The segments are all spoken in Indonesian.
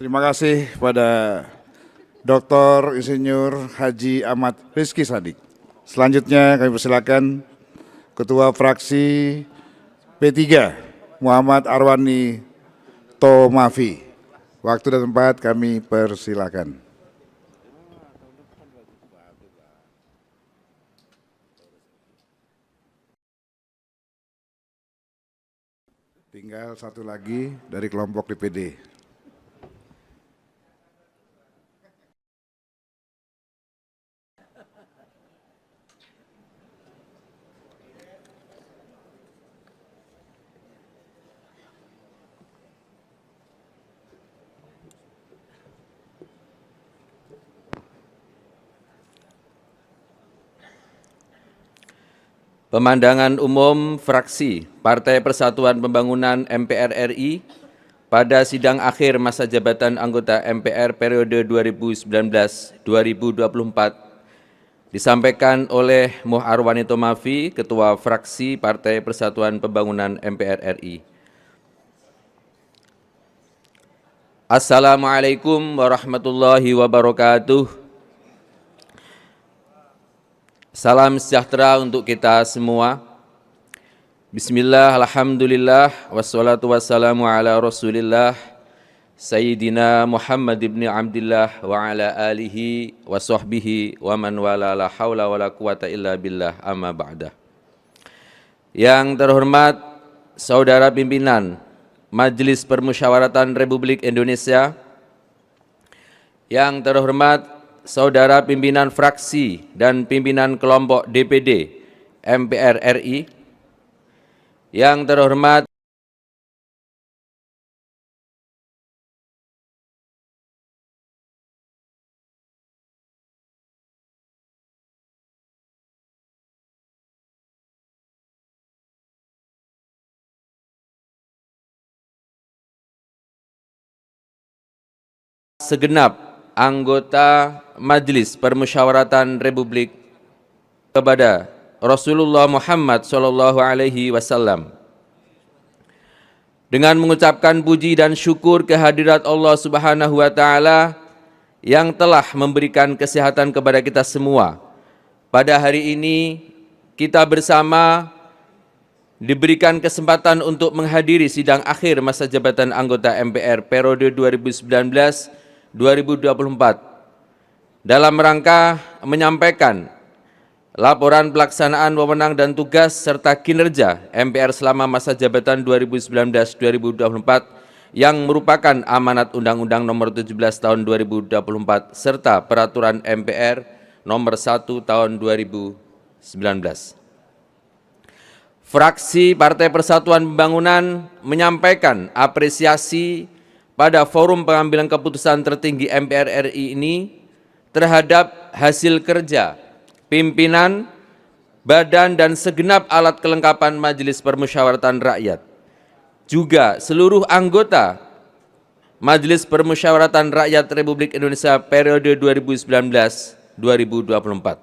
Terima kasih pada Dr. Insinyur Haji Ahmad Rizky Shadik. Selanjutnya kami persilakan Ketua Fraksi P3 Muhammad Arwani Tomafi. Waktu dan tempat kami persilakan. Tinggal satu lagi dari kelompok DPD. Pemandangan umum fraksi Partai Persatuan Pembangunan MPR RI pada sidang akhir masa jabatan anggota MPR periode 2019-2024 disampaikan oleh Muh Arwani Tomafi, Ketua Fraksi Partai Persatuan Pembangunan MPR RI. Assalamualaikum warahmatullahi wabarakatuh. Salam sejahtera untuk kita semua. Bismillah, alhamdulillah, wassalatu wassalamu ala rasulillah, Sayyidina Muhammad ibn Abdillah wa ala alihi wa sahbihi wa man wala la hawla wa la quwata illa billah amma ba'dah. Yang terhormat Saudara Pimpinan Majelis Permusyawaratan Republik Indonesia, yang terhormat Saudara Pimpinan Fraksi dan Pimpinan Kelompok DPD MPR RI, yang terhormat segenap anggota Majelis Permusyawaratan Republik kepada Rasulullah Muhammad SAW. Dengan mengucapkan puji dan syukur kehadirat Allah Subhanahu wa Ta'ala yang telah memberikan kesehatan kepada kita semua. Pada hari ini kita bersama diberikan kesempatan untuk menghadiri sidang akhir masa jabatan anggota MPR periode 2019-2024 dalam rangka menyampaikan laporan pelaksanaan wewenang dan tugas serta kinerja MPR selama masa jabatan 2019-2024 yang merupakan amanat Undang-Undang Nomor 17 Tahun 2024 serta Peraturan MPR Nomor 1 Tahun 2019. Fraksi Partai Persatuan Pembangunan menyampaikan apresiasi pada forum pengambilan keputusan tertinggi MPR RI ini terhadap hasil kerja pimpinan, badan, dan segenap alat kelengkapan Majelis Permusyawaratan Rakyat, juga seluruh anggota Majelis Permusyawaratan Rakyat Republik Indonesia periode 2019-2024.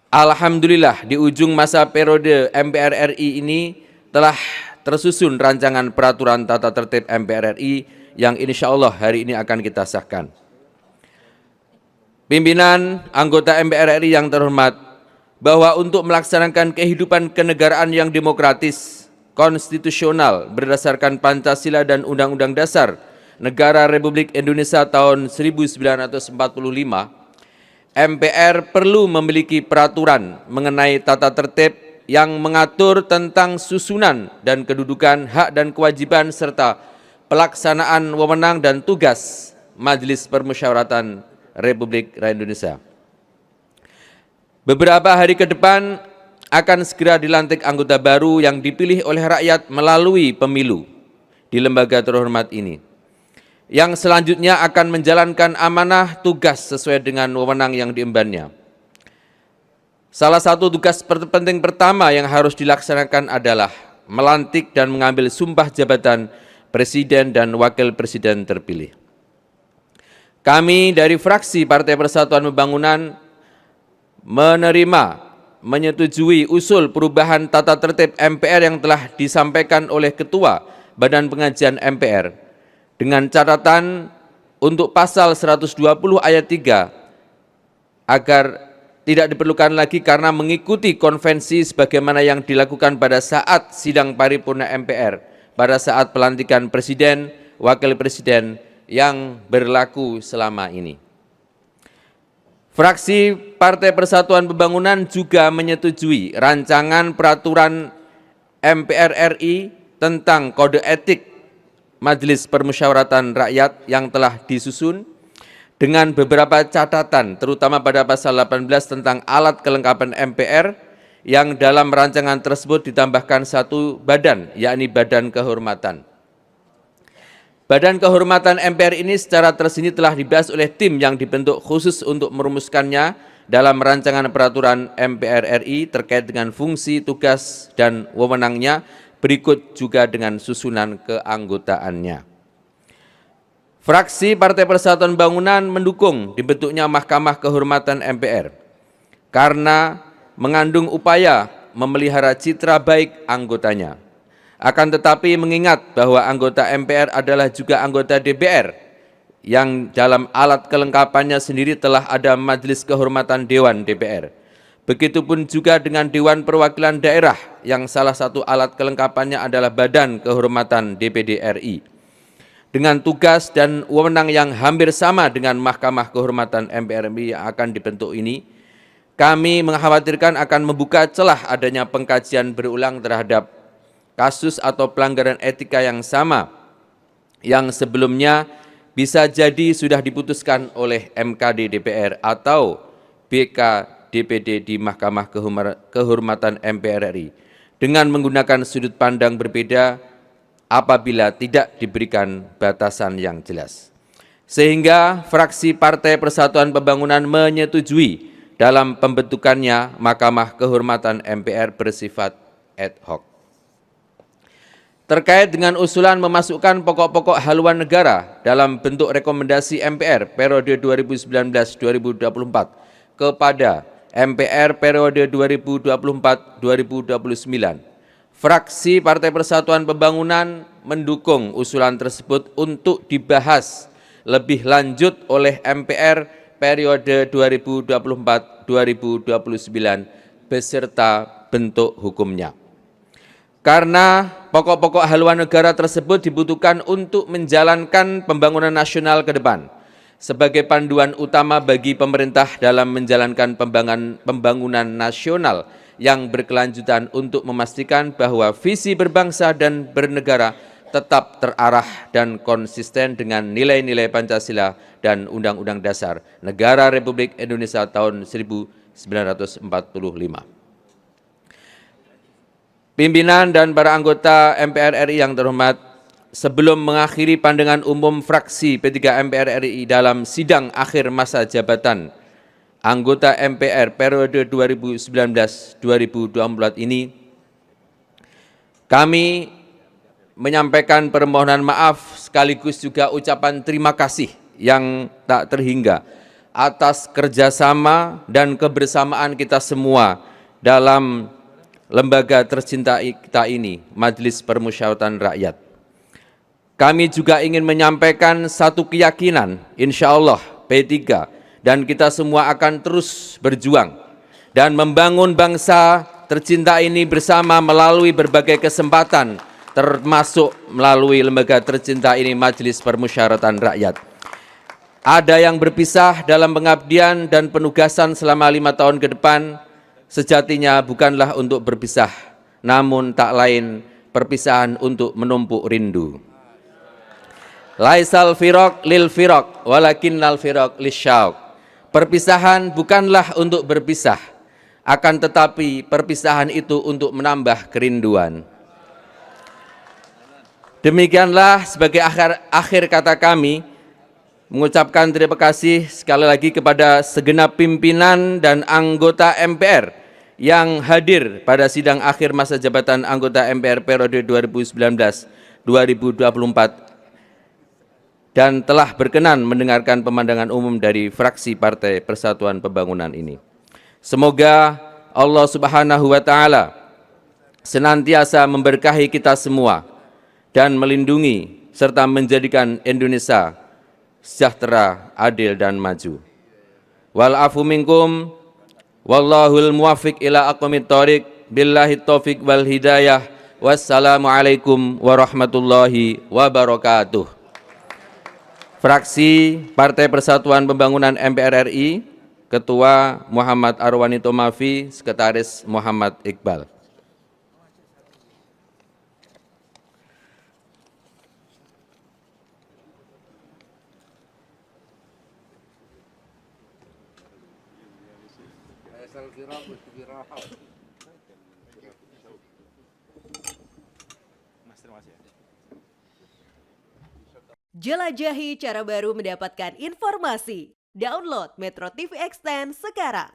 Alhamdulillah, di ujung masa periode MPR RI ini telah tersusun rancangan peraturan tata tertib MPR RI yang insya Allah hari ini akan kita sahkan. Pimpinan anggota MPR RI yang terhormat, bahwa untuk melaksanakan kehidupan kenegaraan yang demokratis, konstitusional, berdasarkan Pancasila dan Undang-Undang Dasar Negara Republik Indonesia tahun 1945, MPR perlu memiliki peraturan mengenai tata tertib yang mengatur tentang susunan dan kedudukan hak dan kewajiban serta pelaksanaan wewenang dan tugas Majelis Permusyawaratan Republik Indonesia. Beberapa hari ke depan akan segera dilantik anggota baru yang dipilih oleh rakyat melalui pemilu di lembaga terhormat ini, yang selanjutnya akan menjalankan amanah tugas sesuai dengan wewenang yang diembannya. Salah satu tugas penting pertama yang harus dilaksanakan adalah melantik dan mengambil sumpah jabatan Presiden dan Wakil Presiden terpilih. Kami dari fraksi Partai Persatuan Pembangunan menerima, menyetujui usul perubahan tata tertib MPR yang telah disampaikan oleh Ketua Badan Pengajian MPR dengan catatan untuk pasal 120 ayat 3 agar tidak diperlukan lagi karena mengikuti konvensi sebagaimana yang dilakukan pada saat sidang paripurna MPR, pada saat pelantikan presiden, wakil presiden yang berlaku selama ini. Fraksi Partai Persatuan Pembangunan juga menyetujui rancangan peraturan MPR RI tentang kode etik Majelis Permusyawaratan Rakyat yang telah disusun dengan beberapa catatan, terutama pada pasal 18 tentang alat kelengkapan MPR yang dalam rancangan tersebut ditambahkan satu badan, yakni Badan Kehormatan. Badan Kehormatan MPR ini secara tersini telah dibahas oleh tim yang dibentuk khusus untuk merumuskannya dalam rancangan peraturan MPR RI terkait dengan fungsi, tugas, dan wewenangnya, berikut juga dengan susunan keanggotaannya. Fraksi Partai Persatuan Pembangunan mendukung dibentuknya Mahkamah Kehormatan MPR karena mengandung upaya memelihara citra baik anggotanya. Akan tetapi mengingat bahwa anggota MPR adalah juga anggota DPR yang dalam alat kelengkapannya sendiri telah ada Majelis Kehormatan Dewan DPR. Begitupun juga dengan Dewan Perwakilan Daerah yang salah satu alat kelengkapannya adalah Badan Kehormatan DPD RI. Dengan tugas dan wewenang yang hampir sama dengan Mahkamah Kehormatan MPR RI yang akan dibentuk ini, kami mengkhawatirkan akan membuka celah adanya pengkajian berulang terhadap kasus atau pelanggaran etika yang sama yang sebelumnya bisa jadi sudah diputuskan oleh MKD DPR atau BK DPD di Mahkamah Kehormatan MPR RI dengan menggunakan sudut pandang berbeda apabila tidak diberikan batasan yang jelas. Sehingga fraksi Partai Persatuan Pembangunan menyetujui dalam pembentukannya Mahkamah Kehormatan MPR bersifat ad hoc. Terkait dengan usulan memasukkan pokok-pokok haluan negara dalam bentuk rekomendasi MPR periode 2019-2024 kepada MPR periode 2024-2029, fraksi Partai Persatuan Pembangunan mendukung usulan tersebut untuk dibahas lebih lanjut oleh MPR periode 2024-2029 beserta bentuk hukumnya. Karena pokok-pokok haluan negara tersebut dibutuhkan untuk menjalankan pembangunan nasional ke depan sebagai panduan utama bagi pemerintah dalam menjalankan pembangunan nasional yang berkelanjutan untuk memastikan bahwa visi berbangsa dan bernegara tetap terarah dan konsisten dengan nilai-nilai Pancasila dan Undang-Undang Dasar Negara Republik Indonesia tahun 1945. Pimpinan dan para anggota MPR RI yang terhormat, sebelum mengakhiri pandangan umum fraksi P3 MPR RI dalam sidang akhir masa jabatan anggota MPR periode 2019-2024 ini, kami menyampaikan permohonan maaf sekaligus juga ucapan terima kasih yang tak terhingga atas kerjasama dan kebersamaan kita semua dalam lembaga tercinta kita ini, Majelis Permusyawaratan Rakyat. Kami juga ingin menyampaikan satu keyakinan, insya Allah P3 dan kita semua akan terus berjuang dan membangun bangsa tercinta ini bersama melalui berbagai kesempatan, termasuk melalui lembaga tercinta ini, Majelis Permusyawaratan Rakyat. Ada yang berpisah dalam pengabdian dan penugasan selama 5 tahun ke depan, sejatinya bukanlah untuk berpisah, namun tak lain perpisahan untuk menumpuk rindu. Laisal firaq lil firaq, walakinnal firaq lisyauq. Perpisahan bukanlah untuk berpisah, akan tetapi perpisahan itu untuk menambah kerinduan. Demikianlah sebagai akhir kata kami, mengucapkan terima kasih sekali lagi kepada segenap pimpinan dan anggota MPR yang hadir pada sidang akhir masa jabatan anggota MPR periode 2019-2024 dan telah berkenan mendengarkan pemandangan umum dari fraksi Partai Persatuan Pembangunan ini. Semoga Allah Subhanahu wa Ta'ala senantiasa memberkahi kita semua dan melindungi serta menjadikan Indonesia sejahtera, adil dan maju. Wal afu minkum wallahul muwaffiq ila aqwamit thoriq billahi taufiq wal hidayah. Wassalamualaikum warahmatullahi wabarakatuh. Fraksi Partai Persatuan Pembangunan MPR RI, Ketua Muhammad Arwani Tomafi, Sekretaris Muhammad Iqbal. Jelajahi cara baru mendapatkan informasi. Download Metro TV Extend sekarang.